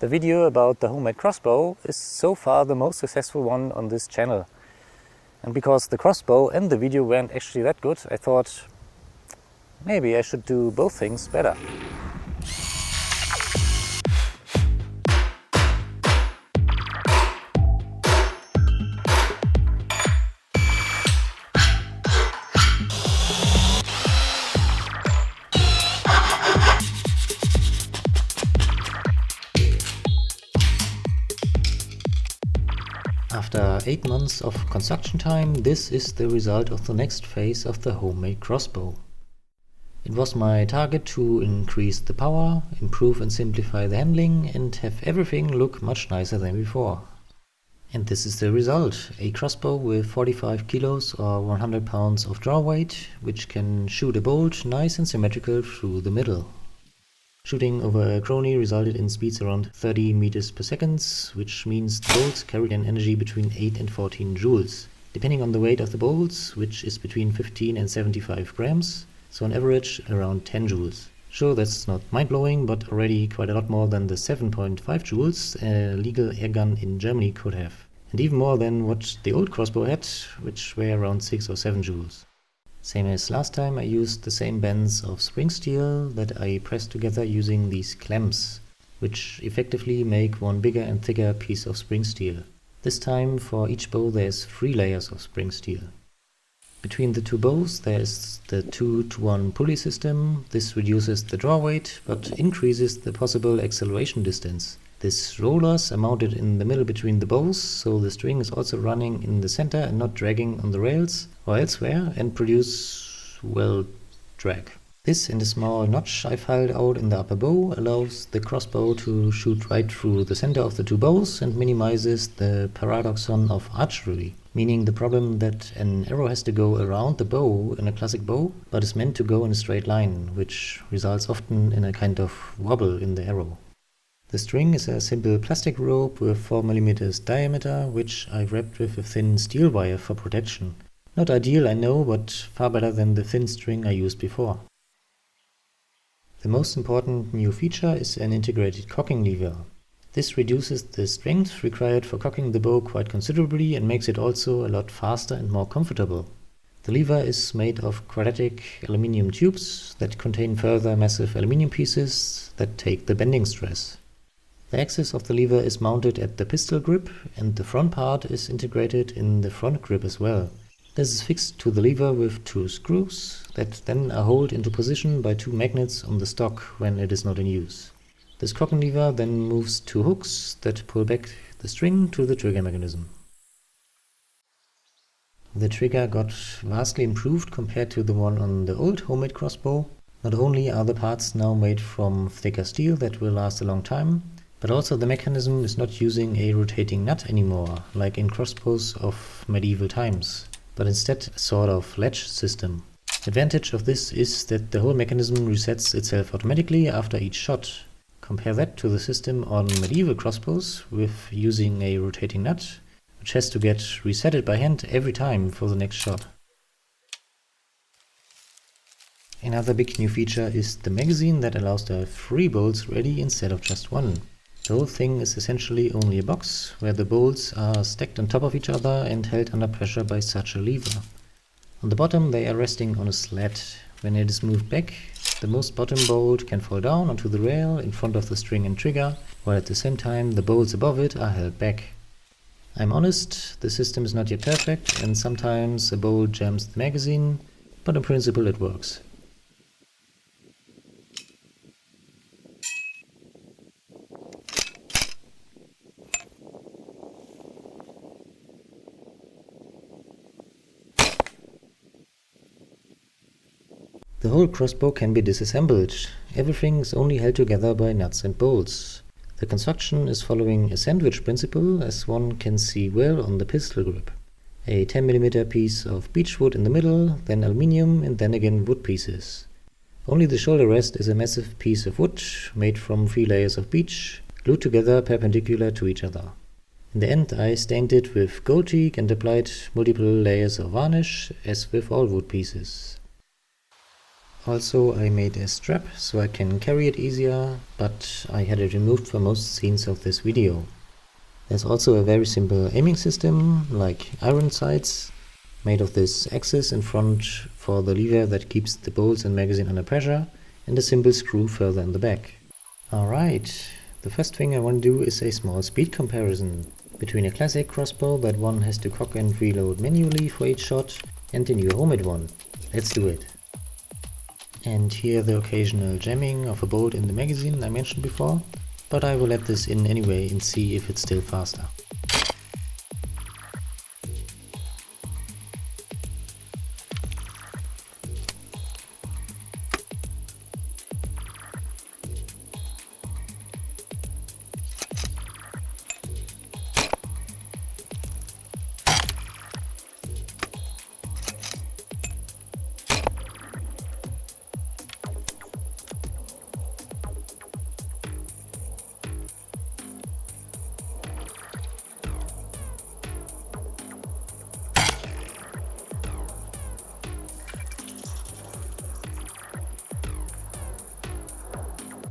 The video about the homemade crossbow is so far the most successful one on this channel. And because the crossbow and the video weren't actually that good, I thought maybe I should do both things better. After 8 months of construction time, this is the result of the next phase of the homemade crossbow. It was my target to increase the power, improve and simplify the handling, and have everything look much nicer than before. And this is the result, a crossbow with 45 kilos or 100 pounds of draw weight, which can shoot a bolt nice and symmetrical through the middle. Shooting over a crony resulted in speeds around 30 meters per second, which means the bolts carried an energy between 8 and 14 joules, depending on the weight of the bolts, which is between 15 and 75 grams, so on average around 10 joules. Sure, that's not mind-blowing, but already quite a lot more than the 7.5 joules a legal airgun in Germany could have, and even more than what the old crossbow had, which were around 6 or 7 joules. Same as last time, I used the same bands of spring steel that I pressed together using these clamps, which effectively make one bigger and thicker piece of spring steel. This time for each bow there's 3 layers of spring steel. Between the two bows there is the 2-to-1 pulley system. This reduces the draw weight but increases the possible acceleration distance. These rollers are mounted in the middle between the bows, so the string is also running in the center and not dragging on the rails or elsewhere and produce, well, drag. This and a small notch I filed out in the upper bow allows the crossbow to shoot right through the center of the two bows and minimizes the paradoxon of archery, meaning the problem that an arrow has to go around the bow in a classic bow, but is meant to go in a straight line, which results often in a kind of wobble in the arrow. The string is a simple plastic rope with 4 mm diameter, which I wrapped with a thin steel wire for protection. Not ideal, I know, but far better than the thin string I used before. The most important new feature is an integrated cocking lever. This reduces the strength required for cocking the bow quite considerably and makes it also a lot faster and more comfortable. The lever is made of quadratic aluminium tubes that contain further massive aluminium pieces that take the bending stress. The axis of the lever is mounted at the pistol grip and the front part is integrated in the front grip as well. This is fixed to the lever with 2 screws that then are held into position by 2 magnets on the stock when it is not in use. This cocking lever then moves 2 hooks that pull back the string to the trigger mechanism. The trigger got vastly improved compared to the one on the old homemade crossbow. Not only are the parts now made from thicker steel that will last a long time, but also the mechanism is not using a rotating nut anymore, like in crossbows of medieval times, but instead a sort of latch system. The advantage of this is that the whole mechanism resets itself automatically after each shot. Compare that to the system on medieval crossbows with using a rotating nut, which has to get resetted by hand every time for the next shot. Another big new feature is the magazine that allows to have 3 bolts ready instead of just 1. The whole thing is essentially only a box where the bolts are stacked on top of each other and held under pressure by such a lever. On the bottom they are resting on a slat. When it is moved back, the most bottom bolt can fall down onto the rail in front of the string and trigger, while at the same time the bolts above it are held back. I'm honest, the system is not yet perfect and sometimes a bolt jams the magazine, but in principle it works. The whole crossbow can be disassembled. Everything is only held together by nuts and bolts. The construction is following a sandwich principle, as one can see well on the pistol grip. A 10 mm piece of beechwood in the middle, then aluminium and then again wood pieces. Only the shoulder rest is a massive piece of wood made from 3 layers of beech, glued together perpendicular to each other. In the end I stained it with gold teak and applied multiple layers of varnish, as with all wood pieces. Also, I made a strap so I can carry it easier, but I had it removed for most scenes of this video. There's also a very simple aiming system, like iron sights, made of this axis in front for the lever that keeps the bolts and magazine under pressure, and a simple screw further in the back. Alright, the first thing I want to do is a small speed comparison between a classic crossbow that one has to cock and reload manually for each shot and the new homemade one. Let's do it. And here the occasional jamming of a bolt in the magazine I mentioned before, but I will let this in anyway and see if it's still faster.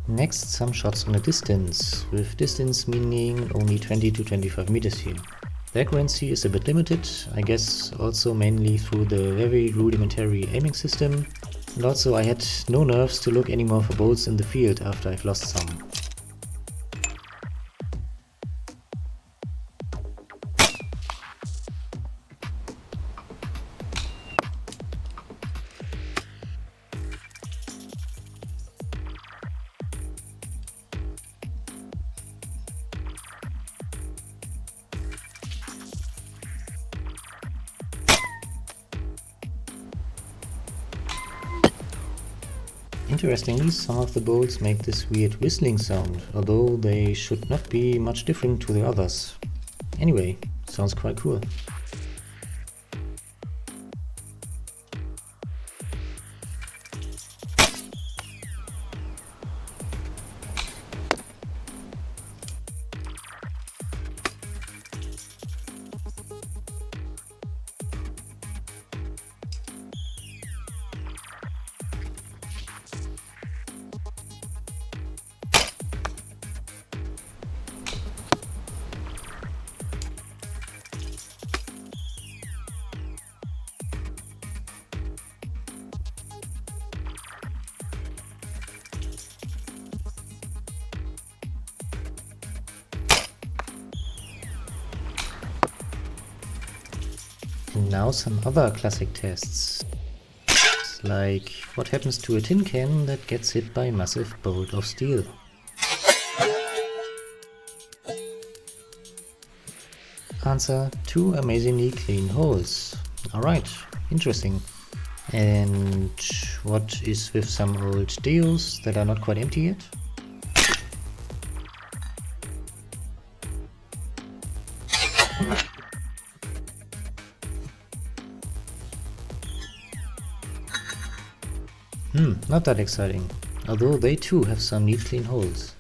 Next, some shots on a distance, with distance meaning only 20 to 25 meters here. The accuracy is a bit limited, I guess also mainly through the very rudimentary aiming system, and also I had no nerves to look anymore for bolts in the field after I've lost some. Interestingly, some of the bolts make this weird whistling sound, although they should not be much different to the others. Anyway, sounds quite cool. And now some other classic tests, like what happens to a tin can that gets hit by a massive bolt of steel. Answer: 2 amazingly clean holes. Alright, interesting. And what is with some old deos that are not quite empty yet? Not that exciting, although they too have some neat clean holes.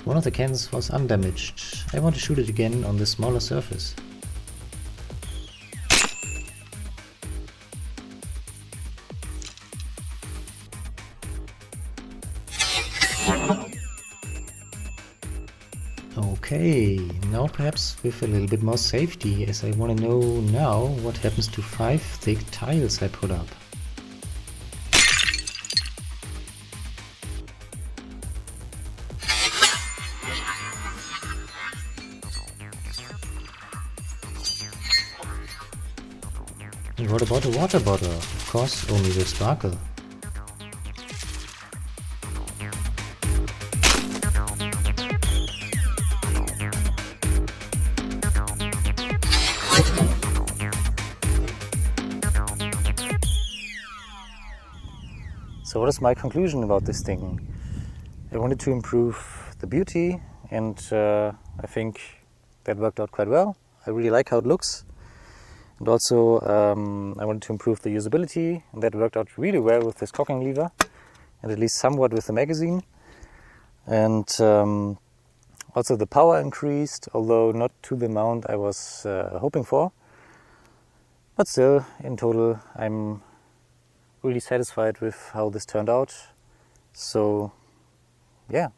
One of the cans was undamaged. I want to shoot it again on the smaller surface. Okay, now perhaps with a little bit more safety, as I want to know now what happens to 5 thick tiles I put up. And what about a water bottle? Of course, only with sparkle. So what is my conclusion about this thing? I wanted to improve the beauty, and I think that worked out quite well. I really like how it looks. And also I wanted to improve the usability, and that worked out really well with this cocking lever, and at least somewhat with the magazine. And also the power increased, although not to the amount I was hoping for. But still, in total, I'm really satisfied with how this turned out. So yeah,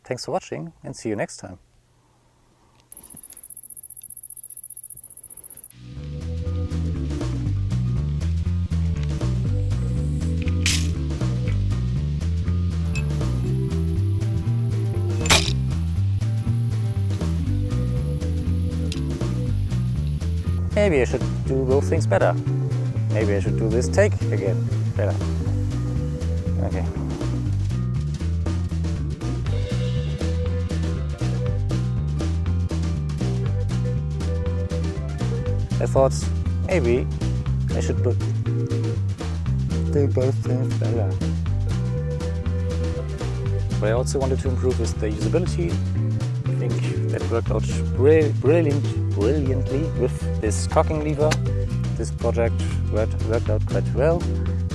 thanks for watching and see you next time. Maybe I should do both things better. Maybe I should do this take again better. Okay. I thought maybe I should do both things better. What I also wanted to improve is the usability. I think that worked out brilliantly with this cocking lever. This project worked out quite well,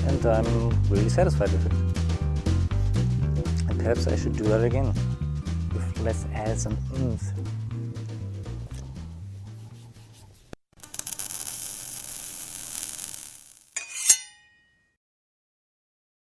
and I'm really satisfied with it. And perhaps I should do that again with less ass and oomph.